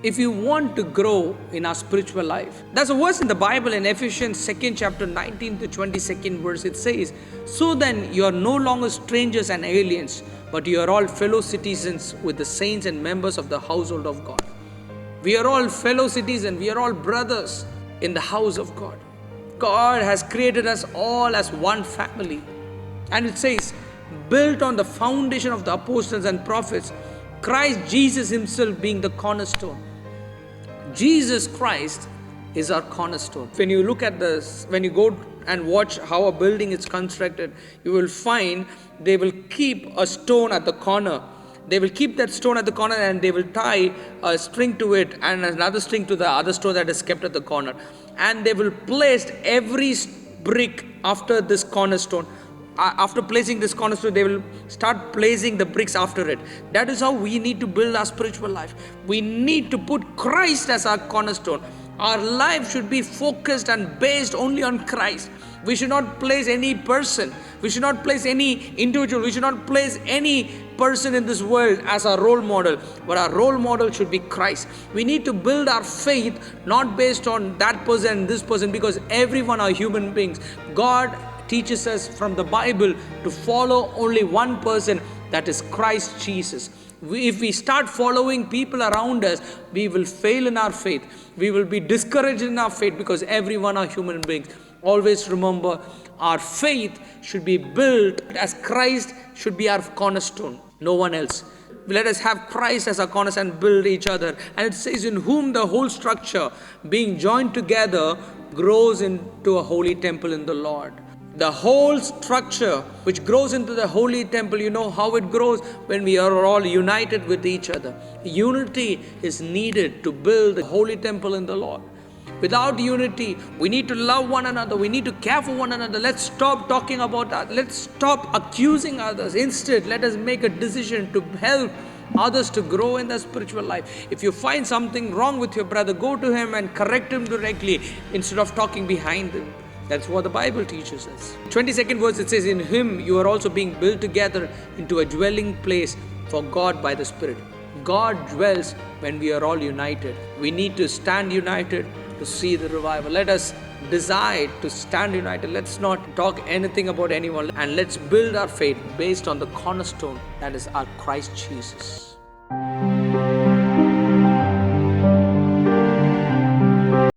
if you want to grow in our spiritual life. There's a verse in the Bible in Ephesians 2nd chapter 19 to 22nd verse. It says, "So then you are no longer strangers and aliens, but you are all fellow citizens with the saints and members of the household of God." We are all fellow citizens. We are all brothers in the house of God. God has created us all as one family. And it says, built on the foundation of the apostles and prophets, Christ Jesus himself being the cornerstone. Jesus Christ is our cornerstone. When you look at this, when you go and watch how a building is constructed, you will find they will keep a stone at the corner. They will keep that stone at the corner and they will tie a string to it and another string to the other stone that is kept at the corner. And they will place every brick after this cornerstone. After placing this cornerstone, they will start placing the bricks after it. That is how we need to build our spiritual life. We need to put Christ as our cornerstone. Our life should be focused and based only on Christ. We should not place any person. We should not place any individual. We should not place any person in this world as our role model. But our role model should be Christ. We need to build our faith not based on that person and this person, because everyone are human beings. God teaches us from the Bible to follow only one person, that is Christ Jesus. If we start following people around us, we will fail in our faith. We will be discouraged in our faith, because everyone are human beings. Always remember, our faith should be built as Christ should be our cornerstone, no one else. Let us have Christ as our cornerstone and build each other. And it says, in whom the whole structure being joined together grows into a holy temple in the Lord. The whole structure which grows into the holy temple, you know how it grows? When we are all united with each other. Unity is needed to build the holy temple in the Lord. Without unity, we need to love one another. We need to care for one another. Let's stop talking about that. Let's stop accusing others. Instead, let us make a decision to help others to grow in their spiritual life. If you find something wrong with your brother, go to him and correct him directly instead of talking behind him. That's what the Bible teaches us. 22nd verse, it says, in him you are also being built together into a dwelling place for God by the Spirit. God dwells when we are all united. We need to stand united to see the revival. Let us decide to stand united. Let's not talk anything about anyone, and let's build our faith based on the cornerstone, that is our Christ Jesus.